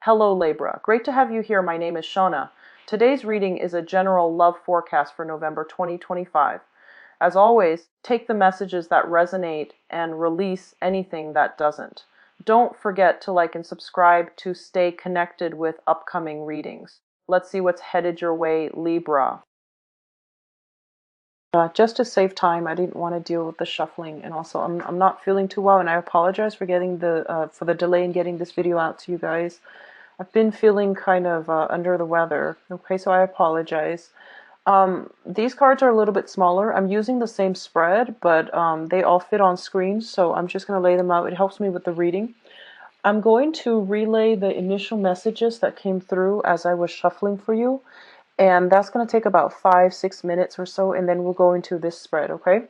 Hello Libra, great to have you here. My name is Shona. Today's reading is a general love forecast for November 2025. As always, take the messages that resonate and release anything that doesn't. Don't forget to like and subscribe to stay connected with upcoming readings. Let's see what's headed your way, Libra. Just to save time, I didn't want to deal with the shuffling, and also I'm not feeling too well, and I apologize for getting for the delay in getting this video out to you guys. I've been feeling kind of under the weather. Okay, so I apologize. These cards are a little bit smaller. I'm using the same spread, but they all fit on screen, so I'm just going to lay them out. It helps me with the reading. I'm going to relay the initial messages that came through as I was shuffling for you. And that's going to take about 5-6 minutes or so, and then we'll go into this spread, okay?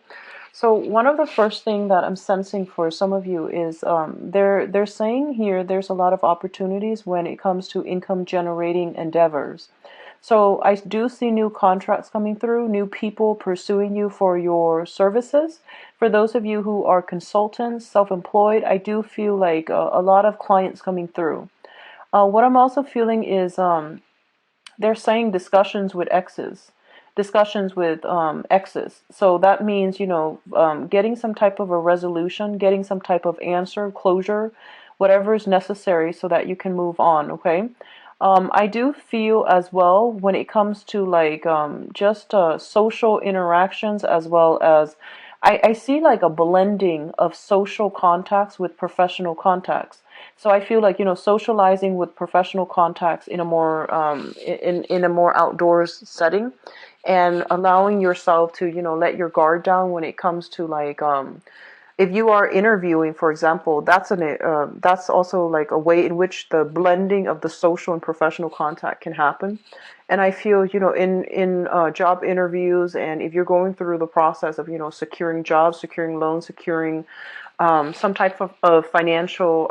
So one of the first thing that I'm sensing for some of you is they're saying here there's a lot of opportunities when it comes to income generating endeavors. So I do see new contracts coming through, new people pursuing you for your services. For those of you who are consultants, self-employed, I do feel like a lot of clients coming through. What I'm also feeling is they're saying discussions with exes. So that means, getting some type of a resolution, getting some type of answer, closure, whatever is necessary so that you can move on, okay? I do feel as well when it comes to like just social interactions, as well as I see like a blending of social contacts with professional contacts. So I feel like, socializing with professional contacts in a more in a more outdoors setting, and allowing yourself to, let your guard down when it comes to like if you are interviewing, for example, that's also like a way in which the blending of the social and professional contact can happen. And I feel, in job interviews, and if you're going through the process of, securing jobs, securing loans, securing some type of financial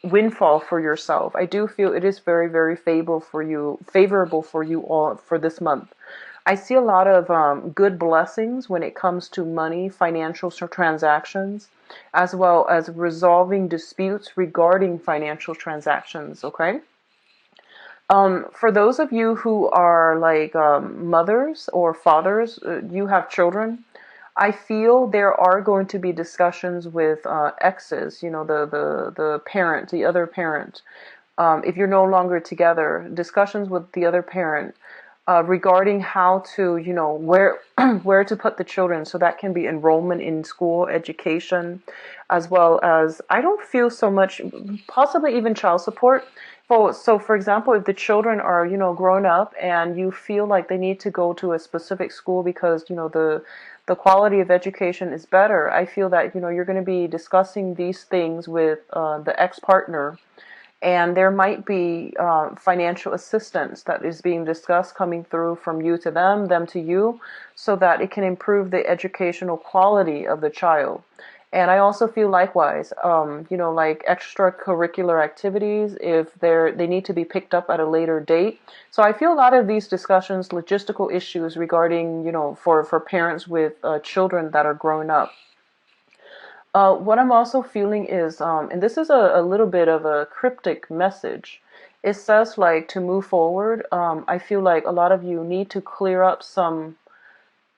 windfall for yourself, I do feel it is very, very favorable for you all for this month. I see a lot of good blessings when it comes to money, financial transactions, as well as resolving disputes regarding financial transactions, okay? For those of you who are like mothers or fathers, you have children, I feel there are going to be discussions with exes, the parent, the other parent. If you're no longer together, discussions with the other parent regarding how to, where where to put the children. So that can be enrollment in school, education, as well as, I don't feel so much, possibly even child support. So for example, if the children are, grown up and you feel like they need to go to a specific school because, the quality of education is better, I feel that, you're going to be discussing these things with the ex-partner. And there might be financial assistance that is being discussed coming through from you to them, them to you, so that it can improve the educational quality of the child. And I also feel likewise, like extracurricular activities, if they need to be picked up at a later date. So I feel a lot of these discussions, logistical issues regarding, for parents with children that are growing up. What I'm also feeling is, and this is a little bit of a cryptic message. It says like to move forward. I feel like a lot of you need to clear up some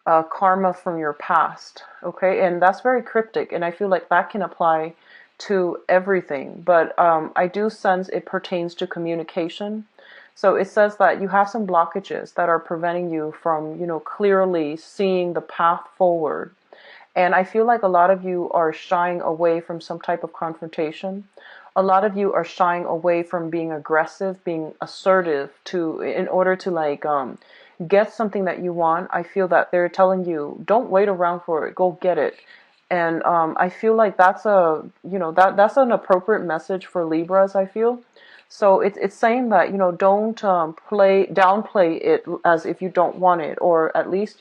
karma from your past. Okay, and that's very cryptic, and I feel like that can apply to everything. But I do sense it pertains to communication. So it says that you have some blockages that are preventing you from, clearly seeing the path forward. And I feel like a lot of you are shying away from some type of confrontation. A lot of you are shying away from being aggressive, being assertive in order to like get something that you want. I feel that they're telling you, don't wait around for it, go get it. And I feel like that's that's an appropriate message for Libras, I feel. So it's saying that, don't downplay it as if you don't want it, or at least,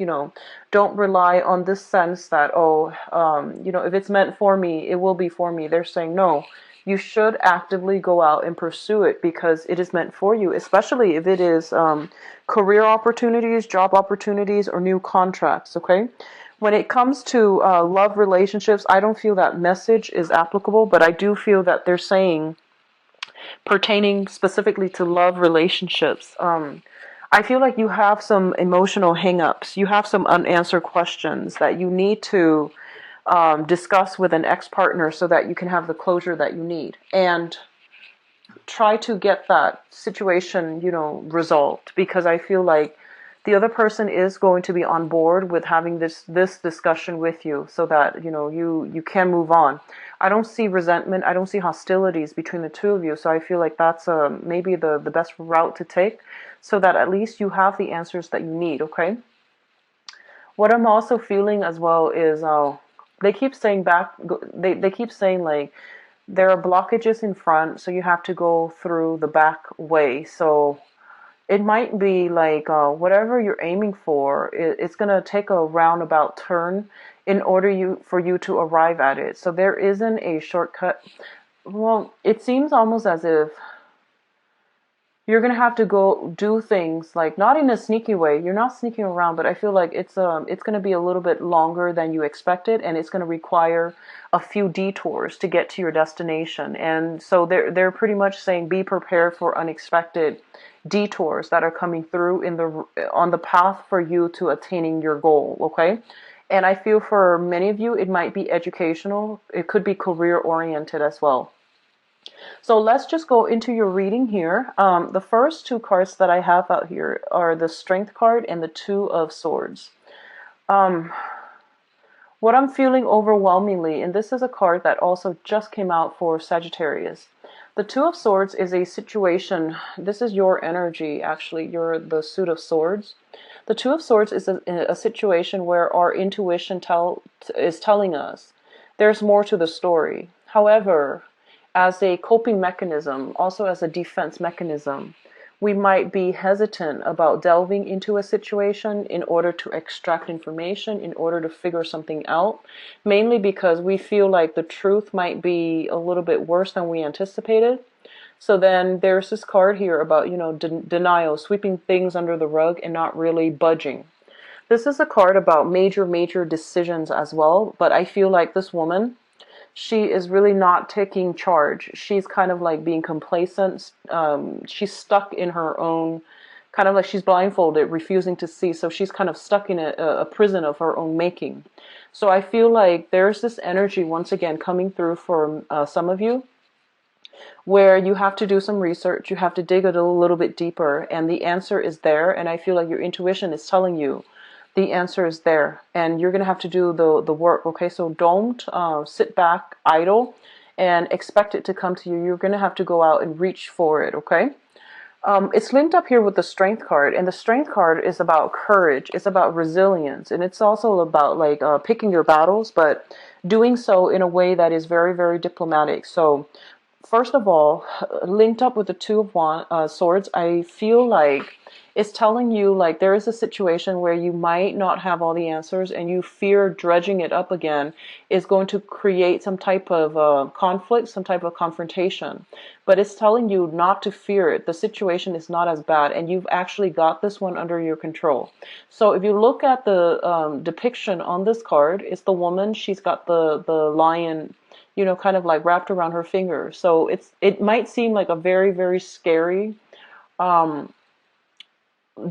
don't rely on this sense that, if it's meant for me, it will be for me. They're saying, no, you should actively go out and pursue it because it is meant for you, especially if it is career opportunities, job opportunities, or new contracts, okay? When it comes to love relationships, I don't feel that message is applicable, but I do feel that they're saying pertaining specifically to love relationships. I feel like you have some emotional hangups. You have some unanswered questions that you need to discuss with an ex-partner so that you can have the closure that you need. And try to get that situation, resolved, because I feel like the other person is going to be on board with having this discussion with you so that, you can move on. I don't see resentment. I don't see hostilities between the two of you. So I feel like that's maybe the best route to take so that at least you have the answers that you need, okay? What I'm also feeling as well is they keep saying they keep saying like there are blockages in front, so you have to go through the back way. So it might be like whatever you're aiming for, it's going to take a roundabout turn in order for you to arrive at it. So there isn't a shortcut. Well, it seems almost as if you're gonna have to go do things like not in a sneaky way. You're not sneaking around, but I feel like it's gonna be a little bit longer than you expected, and it's gonna require a few detours to get to your destination. And so they're pretty much saying be prepared for unexpected detours that are coming through on the path for you to attaining your goal. Okay. And I feel for many of you, it might be educational. It could be career oriented as well. So let's just go into your reading here. The first two cards that I have out here are the Strength card and the Two of Swords. Um, what I'm feeling overwhelmingly, and this is a card that also just came out for Sagittarius. The Two of Swords is a situation. This is your energy, actually. You're the Suit of Swords. The Two of Swords is a situation where our intuition is telling us there's more to the story. However, as a coping mechanism, also as a defense mechanism, we might be hesitant about delving into a situation in order to extract information, in order to figure something out, mainly because we feel like the truth might be a little bit worse than we anticipated. So then there's this card here about, denial, sweeping things under the rug and not really budging. This is a card about major, major decisions as well, but I feel like this woman, she is really not taking charge. She's kind of like being complacent. She's stuck in her own, kind of like she's blindfolded, refusing to see. So she's kind of stuck in a prison of her own making. So I feel like there's this energy once again coming through for some of you where you have to do some research. You have to dig a little bit deeper, and the answer is there. And I feel like your intuition is telling you the answer is there, and you're going to have to do the work. Okay, so don't sit back idle and expect it to come to you. You're going to have to go out and reach for it. Okay. It's linked up here with the Strength card, and the Strength card is about courage. It's about resilience, and it's also about like picking your battles, but doing so in a way that is very, very diplomatic. So first of all, linked up with the Two of Swords, I feel like it's telling you like there is a situation where you might not have all the answers, and you fear dredging it up again is going to create some type of conflict, some type of confrontation. But it's telling you not to fear it. The situation is not as bad, and you've actually got this one under your control. So if you look at the depiction on this card, it's the woman. She's got the lion, kind of like wrapped around her finger. So it might seem like a very, very scary,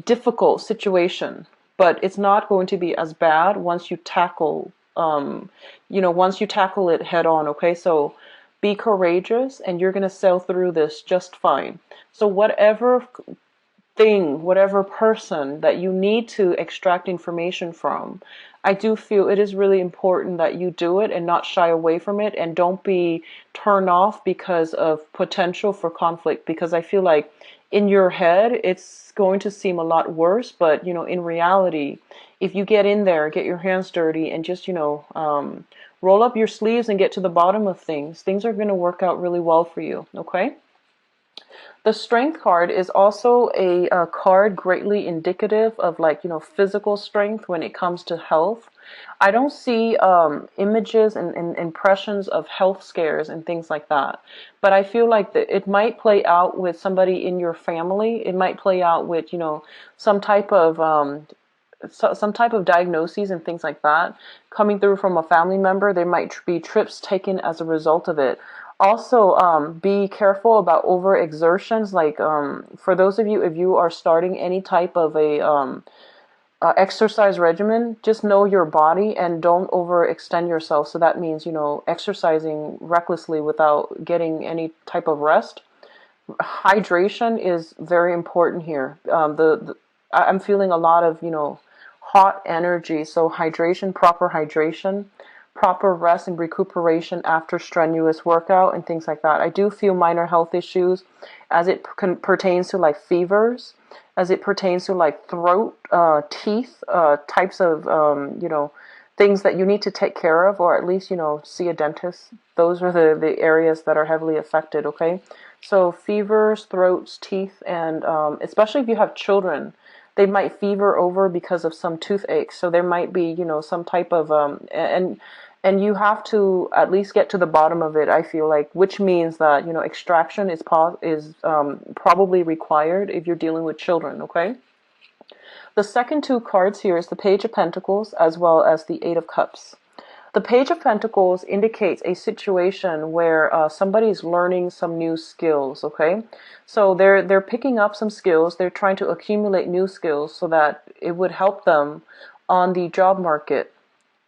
difficult situation, but it's not going to be as bad once you tackle, once you tackle it head on. Okay, so be courageous, and you're going to sail through this just fine. So whatever thing, whatever person that you need to extract information from, I do feel it is really important that you do it and not shy away from it, and don't be turned off because of potential for conflict, because I feel like in your head it's going to seem a lot worse, but in reality, if you get in there, get your hands dirty, and just roll up your sleeves and get to the bottom of things are going to work out really well for you. Okay. The Strength card is also a card greatly indicative of like, physical strength when it comes to health. I don't see images and impressions of health scares and things like that. But I feel like it might play out with somebody in your family. It might play out with, some type of some type of diagnoses and things like that coming through from a family member. There might be trips taken as a result of it. Also, be careful about overexertions. Like, for those of you, if you are starting any type of a exercise regimen, just know your body and don't overextend yourself. So that means, exercising recklessly without getting any type of rest. Hydration is very important here. I'm feeling a lot of, hot energy. So hydration, proper rest and recuperation after strenuous workout and things like that. I do feel minor health issues as it pertains to like fevers, as it pertains to like throat, teeth, types of, things that you need to take care of, or at least, see a dentist. Those are the areas that are heavily affected, okay? So fevers, throats, teeth, and especially if you have children, they might fever over because of some toothache. So there might be, some type of and you have to at least get to the bottom of it. I feel like, which means that extraction is probably required if you're dealing with children. Okay. The second two cards here is the Page of Pentacles as well as the Eight of Cups. The Page of Pentacles indicates a situation where somebody's learning some new skills, okay? So they're picking up some skills, they're trying to accumulate new skills so that it would help them on the job market.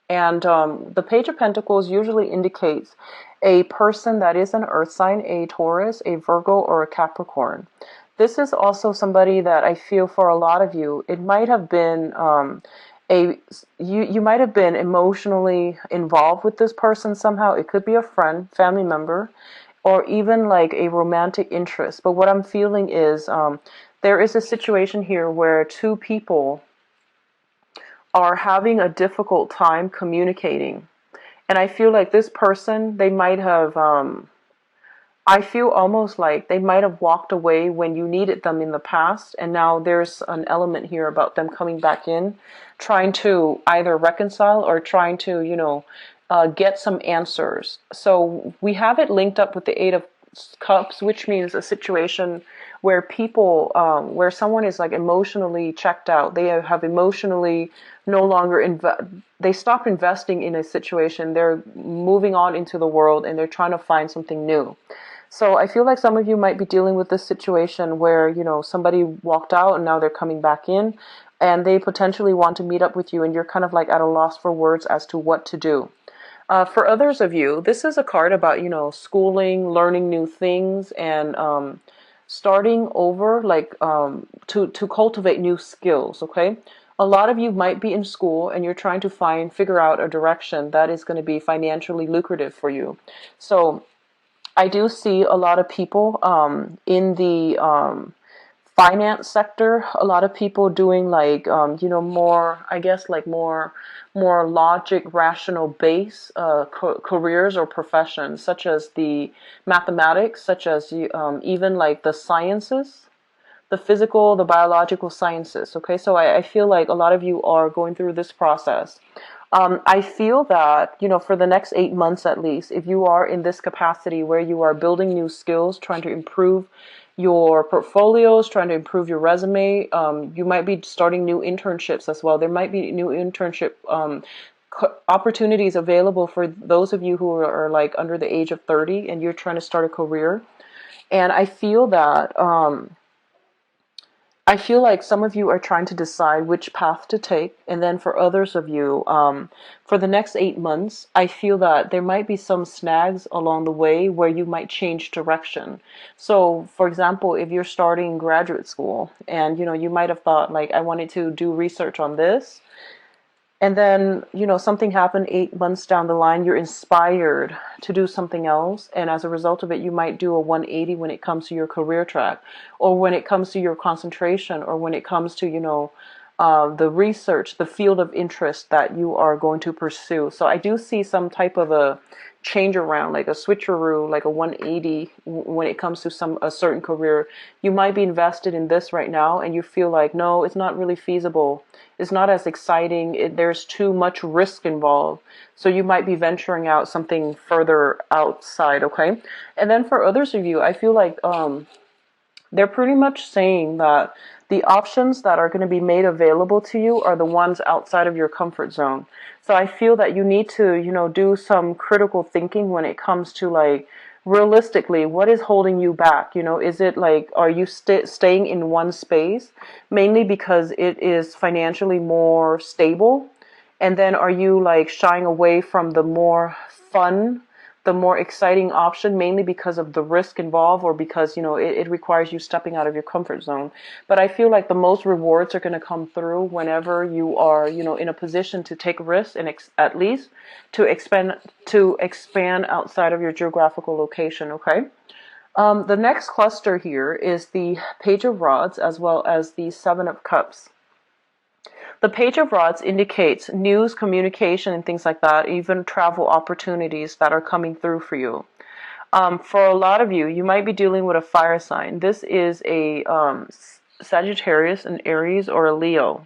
And the Page of Pentacles usually indicates a person that is an earth sign, a Taurus, a Virgo, or a Capricorn. This is also somebody that I feel for a lot of you, it might have been you might have been emotionally involved with this person somehow. It could be a friend, family member, or even like a romantic interest. But what I'm feeling is there is a situation here where two people are having a difficult time communicating. And I feel like this person, they might have I feel almost like they might have walked away when you needed them in the past, and now there's an element here about them coming back in, trying to either reconcile or trying to, get some answers. So we have it linked up with the Eight of Cups, which means a situation where people, where someone is like emotionally checked out. They have emotionally no longer they stop investing in a situation. They're moving on into the world and they're trying to find something new. So I feel like some of you might be dealing with this situation where, somebody walked out and now they're coming back in and they potentially want to meet up with you and you're kind of like at a loss for words as to what to do. For others of you, this is a card about, schooling, learning new things, and starting over, like to cultivate new skills, okay? A lot of you might be in school and you're trying to figure out a direction that is going to be financially lucrative for you. So I do see a lot of people in the finance sector, a lot of people doing like, more, I guess, like more logic, rational base careers or professions, such as the mathematics, such as even like the sciences, the physical, the biological sciences. Okay, so I feel like a lot of you are going through this process. I feel that, for the next 8 months at least, if you are in this capacity where you are building new skills, trying to improve your portfolios, trying to improve your resume, you might be starting new internships as well. There might be new internship opportunities available for those of you who are like under the age of 30 and you're trying to start a career. And I feel that I feel like some of you are trying to decide which path to take, and then for others of you, for the next 8 months, I feel that there might be some snags along the way where you might change direction. So, for example, if you're starting graduate school, and you might have thought like, I wanted to do research on this, and then, something happened 8 months down the line, you're inspired to do something else. And as a result of it, you might do a 180 when it comes to your career track, or when it comes to your concentration, or when it comes to, the research, the field of interest that you are going to pursue. So I do see some type of a change around, like a switcheroo, like a 180 when it comes to a certain career. You might be invested in this right now and you feel like, no, it's not really feasible. It's not as exciting. There's too much risk involved. So you might be venturing out something further outside, okay? And then for others of you, I feel like they're pretty much saying that the options that are going to be made available to you are the ones outside of your comfort zone. So I feel that you need to, do some critical thinking when it comes to like realistically, what is holding you back? You know, is it like, are you staying in one space mainly because it is financially more stable? And then are you like shying away from the more fun, the more exciting option, mainly because of the risk involved, or because, you know, it requires you stepping out of your comfort zone? But I feel like the most rewards are going to come through whenever you are, you know, in a position to take risks and at least to expand outside of your geographical location. Okay. The next cluster here is the Page of Rods as well as the Seven of Cups. The Page of Rods indicates news, communication, and things like that, even travel opportunities that are coming through for you. For a lot of you, you might be dealing with a fire sign. This is a Sagittarius, an Aries, or a Leo.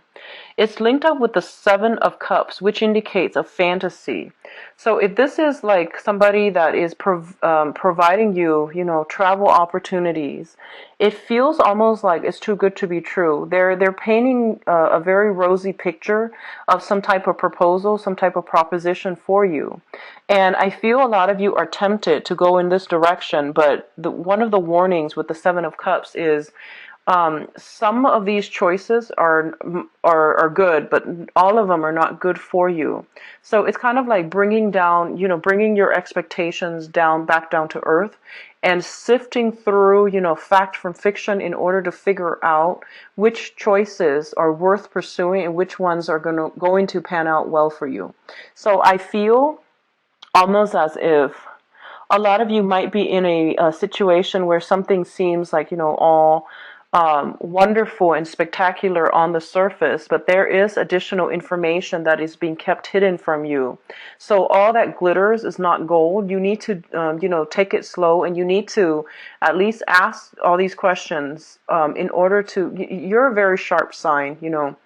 It's linked up with the Seven of Cups, which indicates a fantasy. So if this is like somebody that is providing you, you know, travel opportunities, it feels almost like it's too good to be true. They're painting a very rosy picture of some type of proposal, some type of proposition for you. And I feel a lot of you are tempted to go in this direction, but one of the warnings with the Seven of Cups is some of these choices are good, but all of them are not good for you. So it's kind of like bringing down, you know, bringing your expectations down, back down to earth, and sifting through, you know, fact from fiction in order to figure out which choices are worth pursuing and which ones are going to pan out well for you. So I feel almost as if a lot of you might be in a situation where something seems like, you know, all wonderful and spectacular on the surface, but there is additional information that is being kept hidden from you. So all that glitters is not gold. You need to, you know, take it slow, and you need to at least ask all these questions in order to. You're a very sharp sign, you know.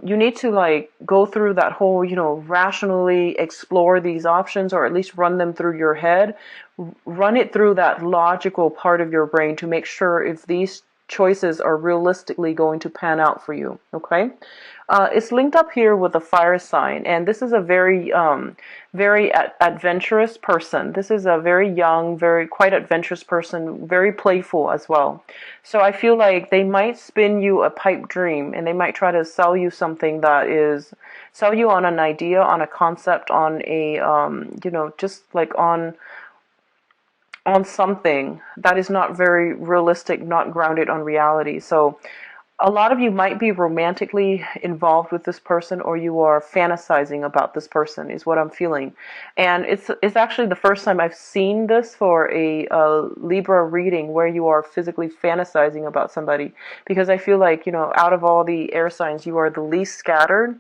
You need to like go through that whole, you know, rationally explore these options, or at least run them through your head, run it through that logical part of your brain to make sure if these choices are realistically going to pan out for you. Okay. It's linked up here with a fire sign, and this is a very adventurous person. This is a very young, very quite adventurous person, very playful as well. So I feel like they might spin you a pipe dream, and they might try to sell you something that is, sell you on an idea, on a concept, on a, you know, just like on something that is not very realistic, not grounded on reality. So a lot of you might be romantically involved with this person, or you are fantasizing about this person, is what I'm feeling. And it's actually the first time I've seen this for a Libra reading where you are physically fantasizing about somebody, because I feel like, you know, out of all the air signs, you are the least scattered.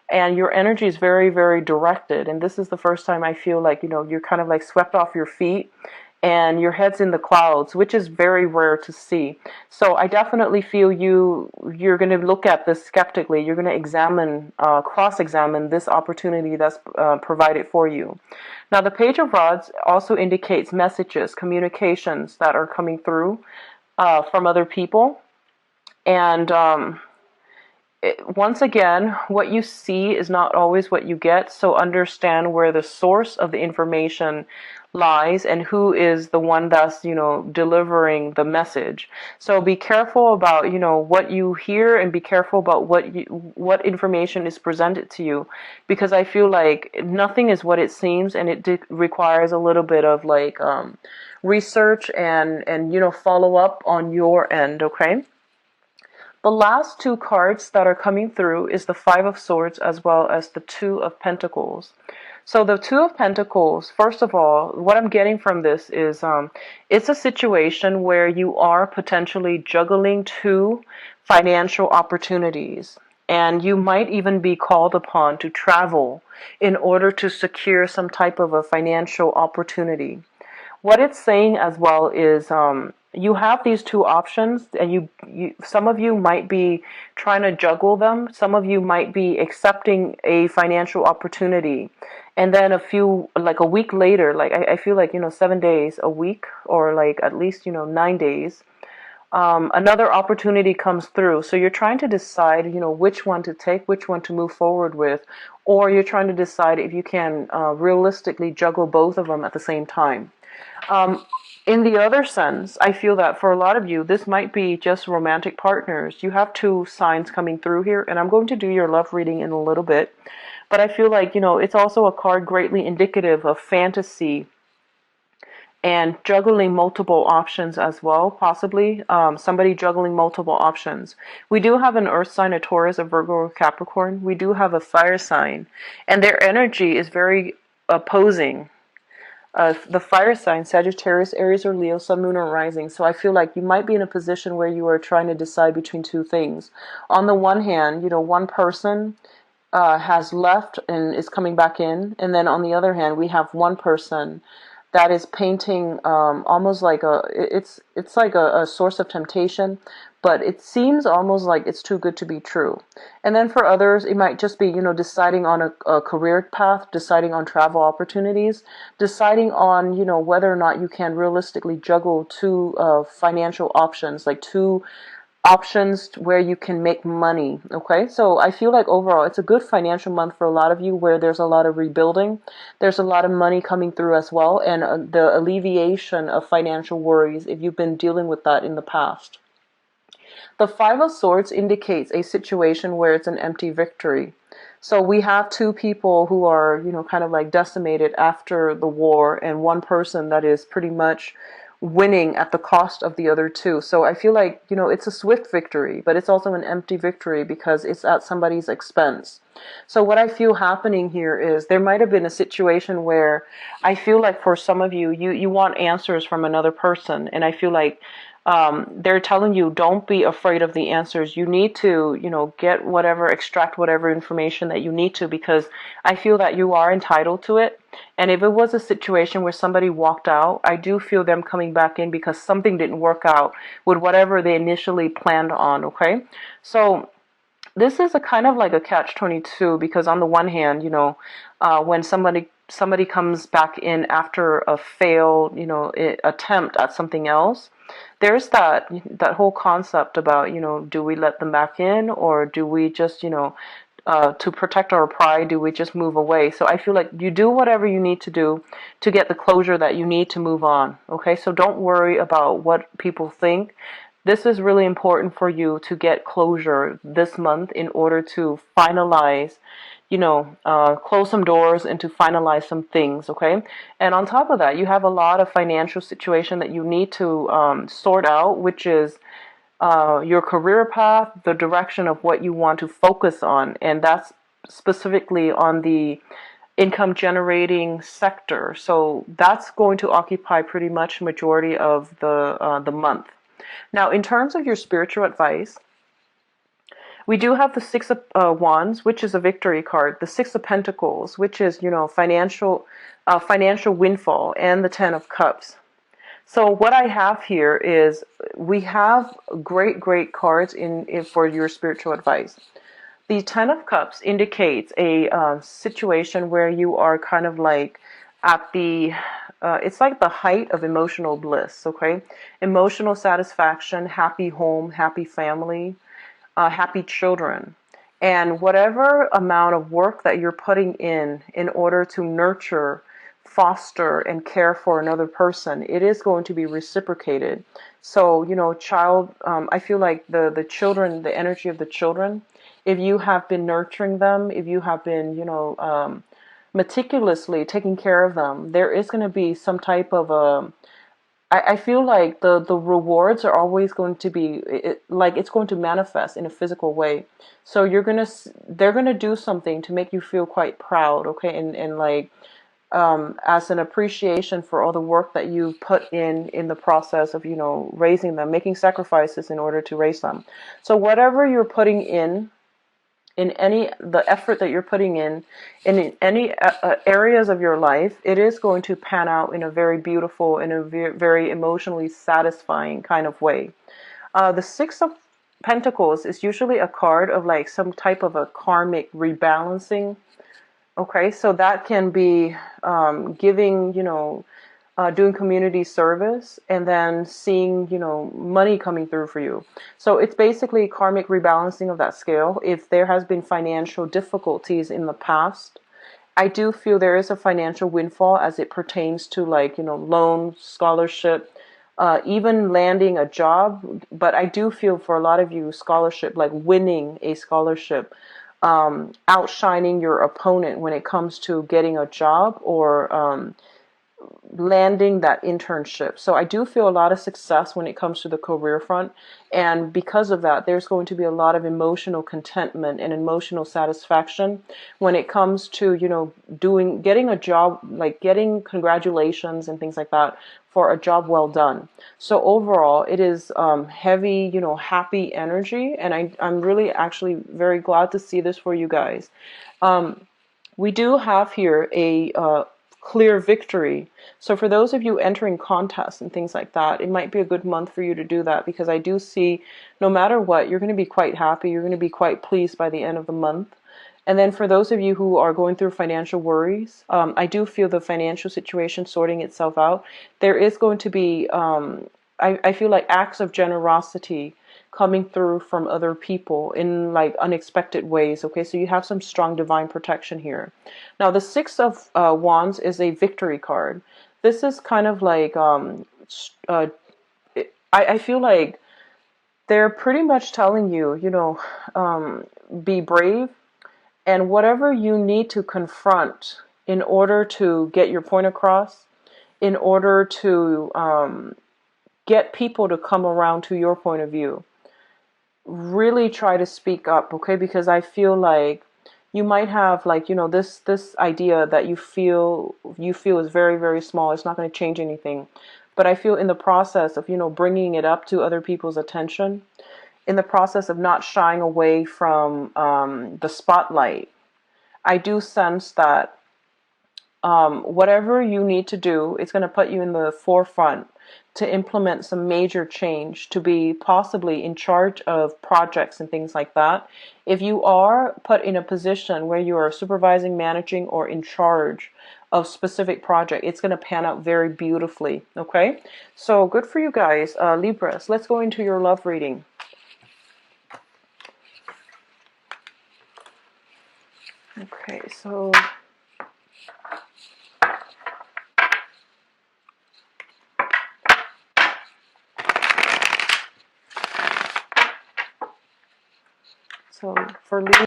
And your energy is very, very directed. And this is the first time I feel like, you know, you're kind of like swept off your feet and your head's in the clouds, which is very rare to see. So I definitely feel you're going to look at this skeptically. You're going to examine, cross-examine this opportunity that's provided for you. Now, the Page of Rods also indicates messages, communications that are coming through from other people. And once again, what you see is not always what you get, so understand where the source of the information lies and who is the one that's, you know, delivering the message. So be careful about, you know, what you hear, and be careful about what information is presented to you, because I feel like nothing is what it seems, and it requires a little bit of like research and you know, follow up on your end. Okay. The last two cards that are coming through is the Five of Swords as well as the Two of Pentacles. So the Two of Pentacles, first of all, what I'm getting from this is it's a situation where you are potentially juggling two financial opportunities. And you might even be called upon to travel in order to secure some type of a financial opportunity. What it's saying as well is you have these two options, and some of you might be trying to juggle them. Some of you might be accepting a financial opportunity, and then like a week later, like I feel like, you know, 7 days, a week, or like at least, you know, 9 days, another opportunity comes through. So you're trying to decide, you know, which one to take, which one to move forward with, or you're trying to decide if you can realistically juggle both of them at the same time. In the other sense, I feel that for a lot of you, this might be just romantic partners. You have two signs coming through here, and I'm going to do your love reading in a little bit. But I feel like, it's also a card greatly indicative of fantasy and juggling multiple options as well, possibly. Somebody juggling multiple options. We do have an earth sign, a Taurus, a Virgo, or Capricorn. We do have a fire sign, and their energy is very opposing. The fire sign, Sagittarius, Aries, or Leo, Sun, Moon, or Rising. So I feel like you might be in a position where you are trying to decide between two things. On the one hand, one person has left and is coming back in, and then on the other hand, we have one person that is painting almost like it's like a source of temptation, but it seems almost like it's too good to be true. And then for others, it might just be deciding on a career path, deciding on travel opportunities, deciding on whether or not you can realistically juggle two financial options, like two options where you can make money. Okay, so I feel like overall it's a good financial month for a lot of you, where there's a lot of rebuilding, there's a lot of money coming through as well, and the alleviation of financial worries if you've been dealing with that in the past. The Five of Swords indicates a situation where it's an empty victory. So we have two people who are, kind of like decimated after the war, and one person that is pretty much winning at the cost of the other two. So I feel like, it's a swift victory, but it's also an empty victory because it's at somebody's expense. So what I feel happening here is there might have been a situation where I feel like for some of you, you want answers from another person. And I feel like they're telling you, don't be afraid of the answers. You need to, get whatever, extract whatever information that you need to, because I feel that you are entitled to it. And if it was a situation where somebody walked out, I do feel them coming back in because something didn't work out with whatever they initially planned on. Okay. So this is a kind of like a catch-22, because on the one hand, when somebody comes back in after a failed, attempt at something else, there's that whole concept about, do we let them back in, or do we just, to protect our pride, do we just move away? So I feel like you do whatever you need to do to get the closure that you need to move on. Okay, so don't worry about what people think. This is really important for you to get closure this month in order to finalize, close some doors and to finalize some things, okay? And on top of that, you have a lot of financial situation that you need to sort out, which is your career path, the direction of what you want to focus on, and that's specifically on the income generating sector. So that's going to occupy pretty much majority of the month. Now, in terms of your spiritual advice, we do have the Six of Wands, which is a victory card, the Six of Pentacles, which is, financial windfall, and the Ten of Cups. So what I have here is we have great cards in for your spiritual advice. The Ten of Cups indicates a situation where you are kind of like at the it's like the height of emotional bliss, okay? Emotional satisfaction, happy home, happy family, happy children. And whatever amount of work that you're putting in order to nurture, foster, and care for another person, it is going to be reciprocated. So, I feel like the children, the energy of the children, if you have been nurturing them, if you have been, meticulously taking care of them, there is going to be some type of I feel like the rewards are always going to be like it's going to manifest in a physical way. So they're gonna do something to make you feel quite proud, okay, and like as an appreciation for all the work that you put in the process of raising them, making sacrifices in order to raise them. So whatever you're putting in any the effort that you're putting in any areas of your life, it is going to pan out in a very beautiful and a very emotionally satisfying kind of way. The Six of Pentacles is usually a card of like some type of a karmic rebalancing. Okay, so that can be giving, doing community service, and then seeing, money coming through for you. So it's basically karmic rebalancing of that scale. If there has been financial difficulties in the past, I do feel there is a financial windfall as it pertains to, like, loan, scholarship, even landing a job. But I do feel for a lot of you, scholarship, like winning a scholarship, outshining your opponent when it comes to getting a job, or landing that internship. So I do feel a lot of success when it comes to the career front. And because of that, there's going to be a lot of emotional contentment and emotional satisfaction when it comes to, getting a job, like getting congratulations and things like that for a job well done. So overall, it is heavy, happy energy. And I'm really actually very glad to see this for you guys. We do have here a clear victory. So for those of you entering contests and things like that, it might be a good month for you to do that, because I do see no matter what, you're going to be quite happy. You're going to be quite pleased by the end of the month. And then for those of you who are going through financial worries, I do feel the financial situation sorting itself out. There is going to be, I feel like acts of generosity coming through from other people in like unexpected ways. Okay, so you have some strong divine protection here. Now, the Six of Wands is a victory card. This is kind of like, I feel like they're pretty much telling you, be brave, and whatever you need to confront in order to get your point across, in order to get people to come around to your point of view, really try to speak up, okay? Because I feel like you might have, like, this idea that you feel is very, very small. It's not going to change anything. But I feel in the process of, bringing it up to other people's attention, in the process of not shying away from the spotlight, I do sense that whatever you need to do, it's going to put you in the forefront to implement some major change, to be possibly in charge of projects and things like that. If you are put in a position where you are supervising, managing, or in charge of specific project, it's going to pan out very beautifully. Okay, so good for you guys, Libras. Let's go into your love reading. Okay, so for Libra,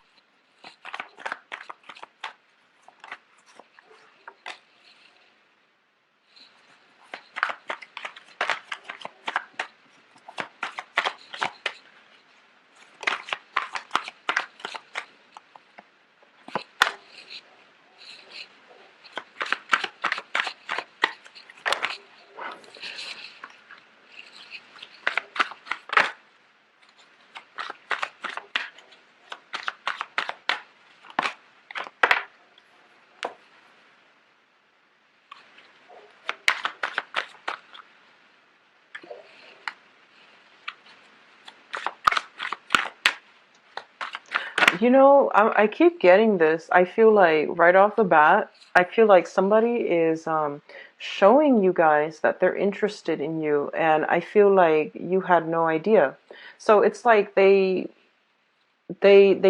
I keep getting this. I feel like right off the bat, I feel like somebody is showing you guys that they're interested in you, and I feel like you had no idea. So it's like they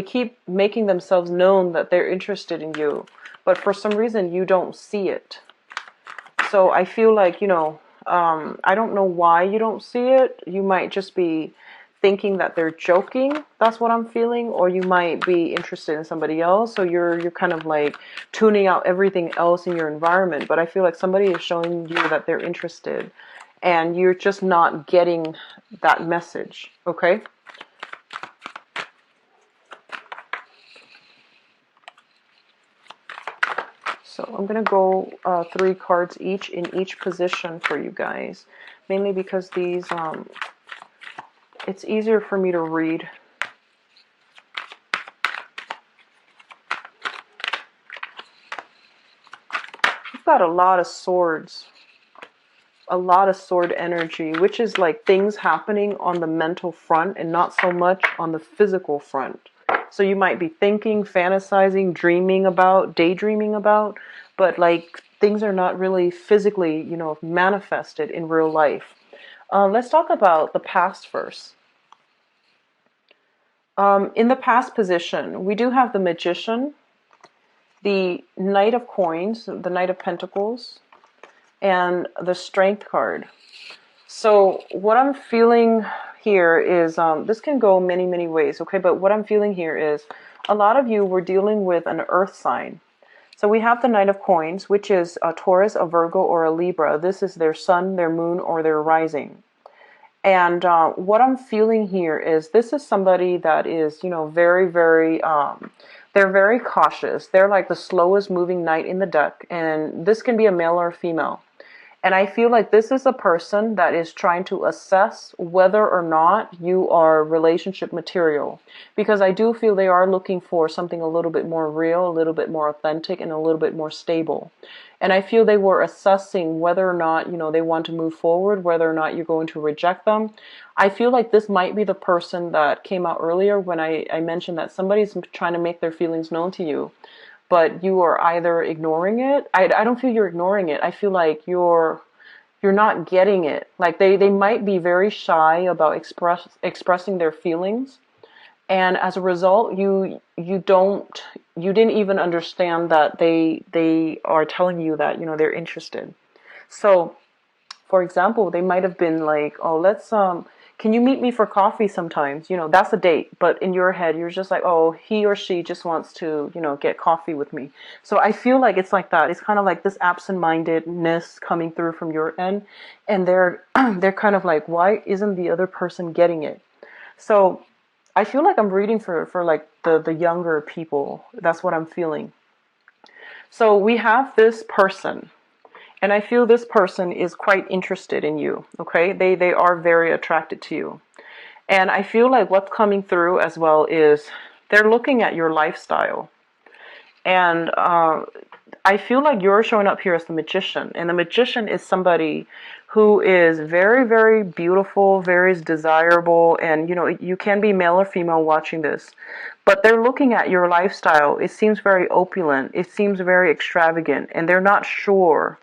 keep making themselves known that they're interested in you, but for some reason you don't see it. So I feel like, I don't know why you don't see it. You might just be thinking that they're joking. That's what I'm feeling. Or you might be interested in somebody else. So you're kind of like tuning out everything else in your environment. But I feel like somebody is showing you that they're interested, and you're just not getting that message. Okay? So I'm going to go 3 cards each in each position for you guys. Mainly because these, it's easier for me to read. We've got a lot of swords. A lot of sword energy, which is like things happening on the mental front and not so much on the physical front. So you might be thinking, fantasizing, dreaming about, daydreaming about, but like things are not really physically, manifested in real life. Let's talk about the past first. In the past position, we do have the Magician the Knight of Coins, the Knight of Pentacles, and the Strength card. So what I'm feeling here is, this can go many, many ways, okay? But what I'm feeling here is a lot of you were dealing with an earth sign. So we have the Knight of Coins, which is a Taurus, a Virgo, or a Libra. This is their sun, their moon, or their rising. And what I'm feeling here is this is somebody that is, very, very, they're very cautious. They're like the slowest moving knight in the deck. And this can be a male or a female. And I feel like this is a person that is trying to assess whether or not you are relationship material. Because I do feel they are looking for something a little bit more real, a little bit more authentic, and a little bit more stable. And I feel they were assessing whether or not, they want to move forward, whether or not you're going to reject them. I feel like this might be the person that came out earlier when I mentioned that somebody's trying to make their feelings known to you, but you are either ignoring it. I don't feel you're ignoring it. I feel like you're not getting it. Like they might be very shy about expressing their feelings. And as a result, you didn't even understand that they are telling you that, they're interested. So, for example, they might have been like, "Oh, can you meet me for coffee sometimes?" That's a date. But in your head, you're just like, "Oh, he or she just wants to, get coffee with me." So I feel like it's like that. It's kind of like this absent-mindedness coming through from your end. And they're kind of like, why isn't the other person getting it? So I feel like I'm reading for like the younger people. That's what I'm feeling. So we have this person, and I feel this person is quite interested in you, okay? They are very attracted to you. And I feel like what's coming through as well is they're looking at your lifestyle. And I feel like you're showing up here as the magician. And the magician is somebody who is very, very beautiful, very desirable. And, you can be male or female watching this. But they're looking at your lifestyle. It seems very opulent. It seems very extravagant. And they're not sure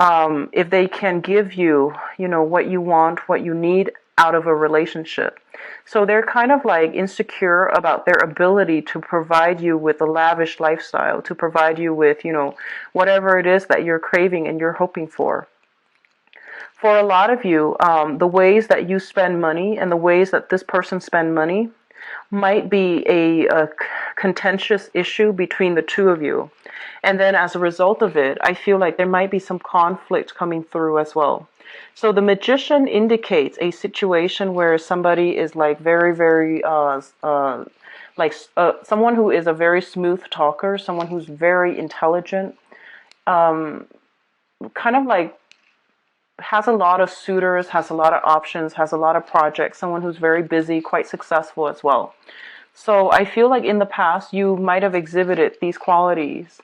if they can give you, what you want, what you need out of a relationship. So they're kind of like insecure about their ability to provide you with a lavish lifestyle, to provide you with, whatever it is that you're craving and you're hoping for. For a lot of you, the ways that you spend money and the ways that this person spend money might be a contentious issue between the two of you. And then as a result of it, I feel like there might be some conflict coming through as well. So the magician indicates a situation where somebody is like very, very, someone who is a very smooth talker, someone who's very intelligent, kind of like has a lot of suitors, has a lot of options, has a lot of projects, someone who's very busy, quite successful as well. So I feel like in the past you might have exhibited these qualities,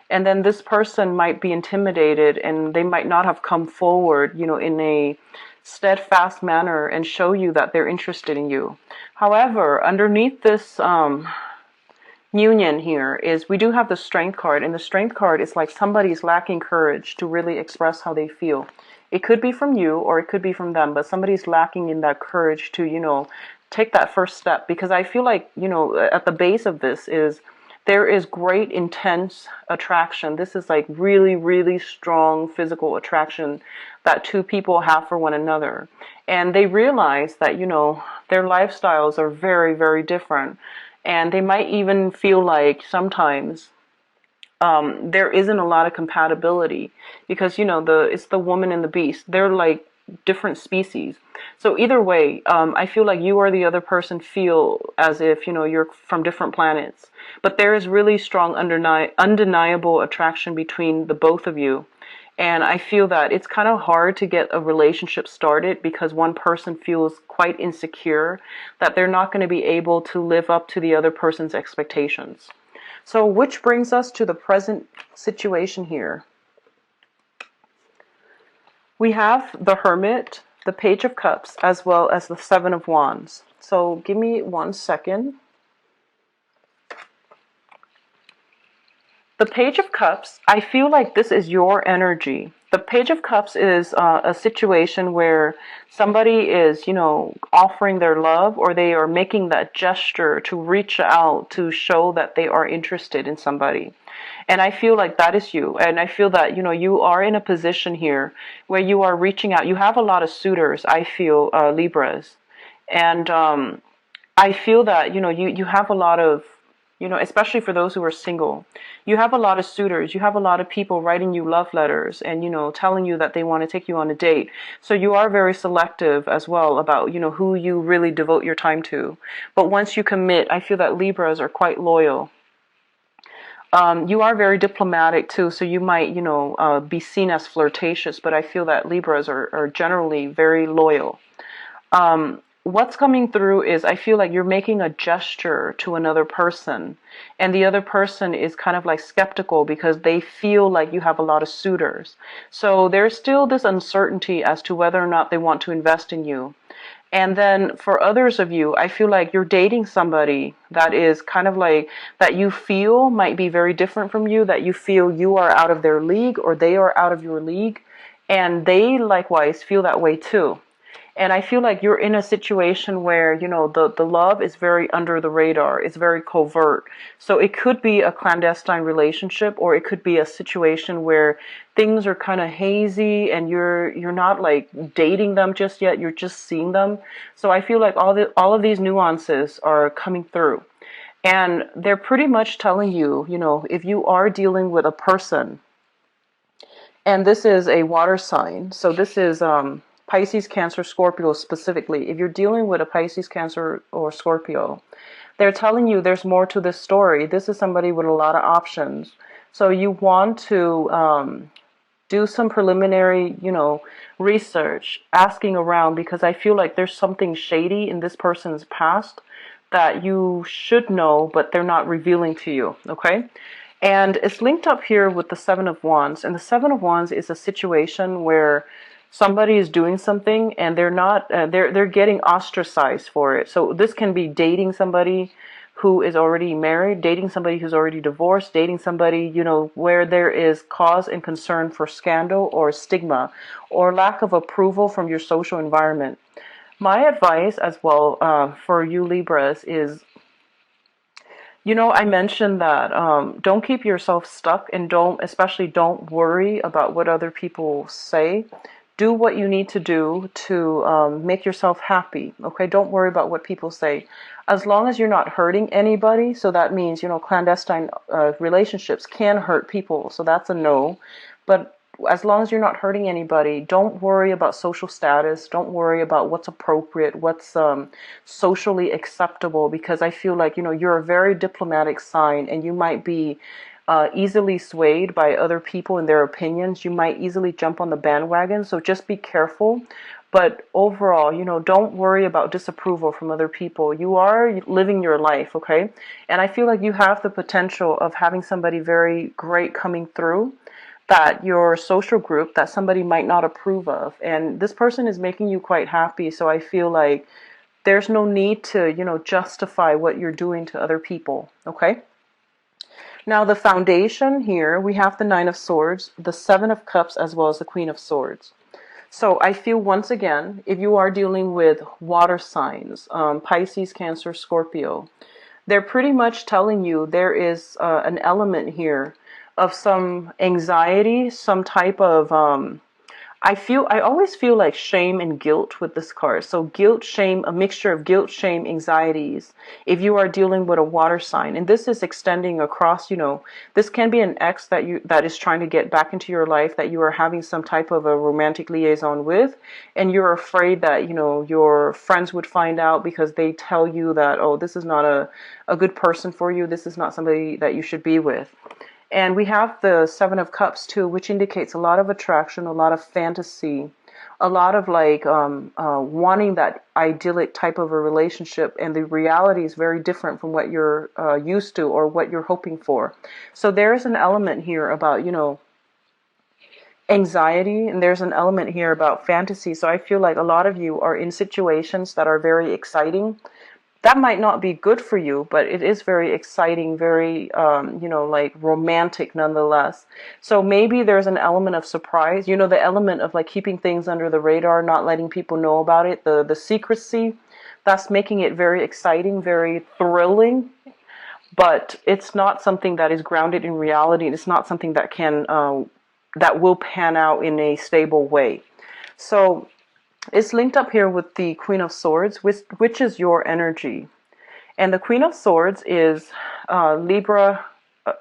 and then this person might be intimidated and they might not have come forward, in a steadfast manner and show you that they're interested in you. However, underneath this union here is we do have the Strength card, and the Strength card is like somebody's lacking courage to really express how they feel. It could be from you or it could be from them, but somebody's lacking in that courage to, take that first step. Because I feel like, at the base of this is there is great intense attraction. This is like really, really strong physical attraction that two people have for one another. And they realize that, their lifestyles are very, very different. And they might even feel like sometimes there isn't a lot of compatibility because, it's the woman and the beast. They're like different species. So either way, I feel like you or the other person feel as if, you're from different planets. But there is really strong undeniable attraction between the both of you. And I feel that it's kind of hard to get a relationship started because one person feels quite insecure that they're not going to be able to live up to the other person's expectations. So which brings us to the present situation here. We have the Hermit, the Page of Cups, as well as the Seven of Wands. So give me 1 second. The Page of Cups, I feel like this is your energy. The Page of Cups is a situation where somebody is, offering their love, or they are making that gesture to reach out to show that they are interested in somebody. And I feel like that is you. And I feel that, you are in a position here where you are reaching out. You have a lot of suitors, I feel, Libras. And I feel that, you have a lot of, especially for those who are single, you have a lot of suitors. You have a lot of people writing you love letters and, telling you that they want to take you on a date. So you are very selective as well about, who you really devote your time to. But once you commit, I feel that Libras are quite loyal. You are very diplomatic too, so you might, be seen as flirtatious, but I feel that Libras are generally very loyal. What's coming through is I feel like you're making a gesture to another person, and the other person is kind of like skeptical because they feel like you have a lot of suitors. So there's still this uncertainty as to whether or not they want to invest in you. And then for others of you, I feel like you're dating somebody that is kind of like that you feel might be very different from you, that you feel you are out of their league or they are out of your league. And they likewise feel that way too. And I feel like you're in a situation where, the love is very under the radar. It's very covert. So it could be a clandestine relationship, or it could be a situation where things are kind of hazy and you're not like dating them just yet. You're just seeing them. So I feel like all of these nuances are coming through. And they're pretty much telling you, if you are dealing with a person, and this is a water sign. So this is Pisces, Cancer, Scorpio specifically. If you're dealing with a Pisces, Cancer, or Scorpio, they're telling you there's more to this story. This is somebody with a lot of options. So you want to do some preliminary, research, asking around, because I feel like there's something shady in this person's past that you should know, but they're not revealing to you, okay? And it's linked up here with the Seven of Wands. And the Seven of Wands is a situation where somebody is doing something and they're not, they're getting ostracized for it. So this can be dating somebody who is already married, dating somebody who's already divorced, dating somebody, where there is cause and concern for scandal or stigma or lack of approval from your social environment. My advice as well for you Libras is, I mentioned that don't keep yourself stuck, and especially don't worry about what other people say. Do what you need to do to make yourself happy, okay? Don't worry about what people say. As long as you're not hurting anybody, so that means, clandestine relationships can hurt people, so that's a no. But as long as you're not hurting anybody, don't worry about social status. Don't worry about what's appropriate, what's socially acceptable, because I feel like, you're a very diplomatic sign, and you might be easily swayed by other people and their opinions. You might easily jump on the bandwagon, so just be careful. But overall, don't worry about disapproval from other people. You are living your life, okay? And I feel like you have the potential of having somebody very great coming through that your social group that somebody might not approve of. And this person is making you quite happy, so I feel like there's no need to, justify what you're doing to other people, okay? Now, the foundation here, we have the Nine of Swords, the Seven of Cups, as well as the Queen of Swords. So I feel, once again, if you are dealing with water signs, Pisces, Cancer, Scorpio, they're pretty much telling you there is an element here of some anxiety, some type of I always feel like shame and guilt with this card. So guilt, shame, a mixture of guilt, shame, anxieties. If you are dealing with a water sign, and this is extending across, this can be an ex that is trying to get back into your life, that you are having some type of a romantic liaison with, and you're afraid that, your friends would find out because they tell you that, oh, this is not a good person for you. This is not somebody that you should be with. And we have the Seven of Cups too, which indicates a lot of attraction, a lot of fantasy, a lot of wanting that idyllic type of a relationship. And the reality is very different from what you're used to or what you're hoping for. So there's an element here about, anxiety, and there's an element here about fantasy. So I feel like a lot of you are in situations that are very exciting. That might not be good for you, but it is very exciting, very, romantic nonetheless. So maybe there's an element of surprise, the element of keeping things under the radar, not letting people know about it, the secrecy, that's making it very exciting, very thrilling. but it's not something that is grounded in reality. It's not something that that will pan out in a stable way. So it's linked up here with the Queen of Swords, which is your energy. And the Queen of Swords is Libra,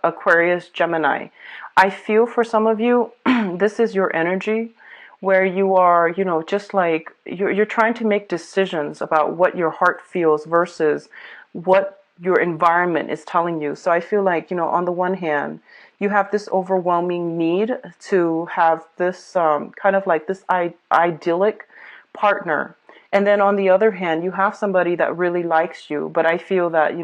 Aquarius, Gemini. I feel for some of you, this is your energy where you are, just like you're trying to make decisions about what your heart feels versus what your environment is telling you. So I feel like, on the one hand, you have this overwhelming need to have this kind of like this idyllic partner. And then on the other hand, you have somebody that really likes you, but I feel that,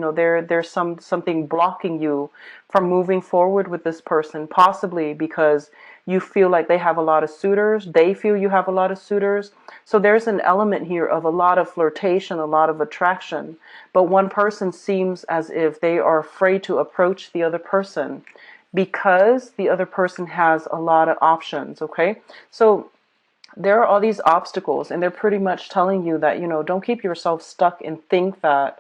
there's something blocking you from moving forward with this person, possibly because you feel like they have a lot of suitors, they feel you have a lot of suitors. So there's an element here of a lot of flirtation, a lot of attraction, but one person seems as if they are afraid to approach the other person because the other person has a lot of options, okay? So there are all these obstacles, and they're pretty much telling you that, don't keep yourself stuck and think that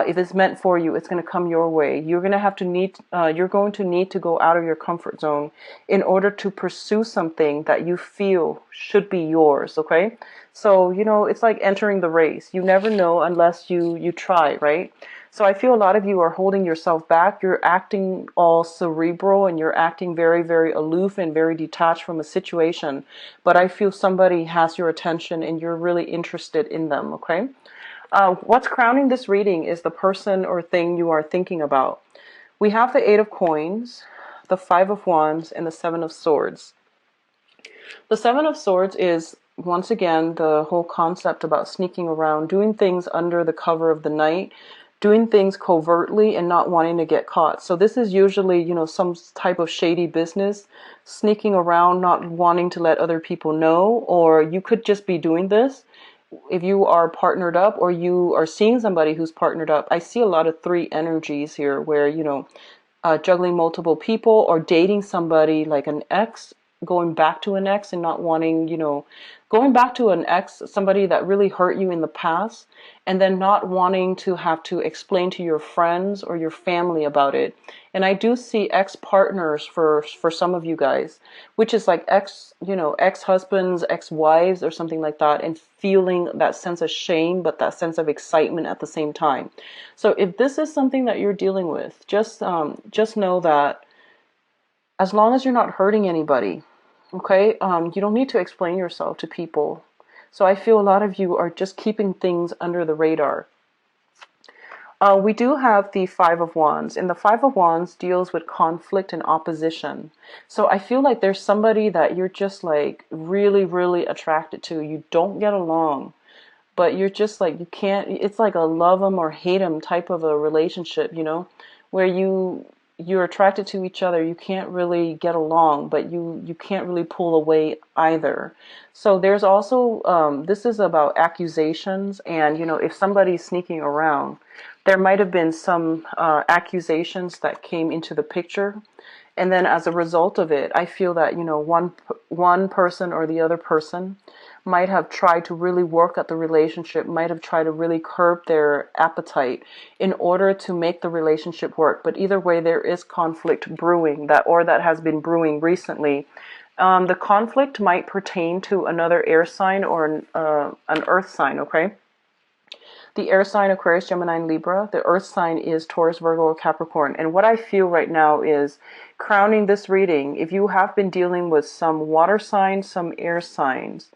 if it's meant for you, it's going to come your way. You're going to you're going to need to go out of your comfort zone in order to pursue something that you feel should be yours, okay? So, it's like entering the race. You never know unless you try, right? So I feel a lot of you are holding yourself back. You're acting all cerebral and you're acting very, very aloof and very detached from a situation. But I feel somebody has your attention and you're really interested in them, okay? What's crowning this reading is the person or thing you are thinking about. We have the Eight of Coins, the Five of Wands, and the Seven of Swords. The Seven of Swords is, once again, the whole concept about sneaking around, doing things under the cover of the night, doing things covertly and not wanting to get caught. So this is usually, some type of shady business, sneaking around, not wanting to let other people know, or you could just be doing this if you are partnered up or you are seeing somebody who's partnered up. I see a lot of three energies here where, juggling multiple people or dating somebody like an ex, going back to an ex and not wanting, going back to an ex, somebody that really hurt you in the past, and then not wanting to have to explain to your friends or your family about it. And I do see ex-partners for some of you guys, which is like ex-husbands, ex-wives or something like that, and feeling that sense of shame, but that sense of excitement at the same time. So if this is something that you're dealing with, just know that as long as you're not hurting anybody, okay, you don't need to explain yourself to people. So I feel a lot of you are just keeping things under the radar. We do have the Five of Wands, and the Five of Wands deals with conflict and opposition. So I feel like there's somebody that you're just like really, really attracted to. You don't get along, but you're just like, you can't, it's like a love them or hate them type of a relationship, where you're attracted to each other. You can't really get along, but you can't really pull away either. So there's also, this is about accusations, and, if somebody's sneaking around, there might have been some accusations that came into the picture. And then as a result of it, I feel that, one person or the other person might have tried to really work at the relationship, might have tried to really curb their appetite in order to make the relationship work. But either way, there is conflict brewing, that has been brewing recently. The conflict might pertain to another air sign or an earth sign, okay? The air sign, Aquarius, Gemini, and Libra. The earth sign is Taurus, Virgo, or Capricorn. And what I feel right now is, crowning this reading, if you have been dealing with some water signs, some air signs,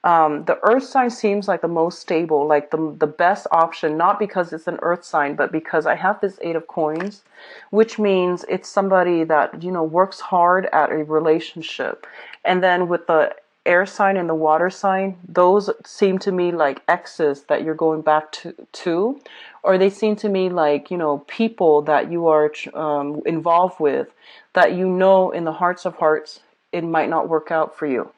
the earth sign seems like the most stable, like the best option, not because it's an earth sign, but because I have this Eight of Coins, which means it's somebody that, works hard at a relationship. And then with the air sign and the water sign, those seem to me like exes that you're going back to, or they seem to me like, people that you are involved with, that in the hearts of hearts, it might not work out for you.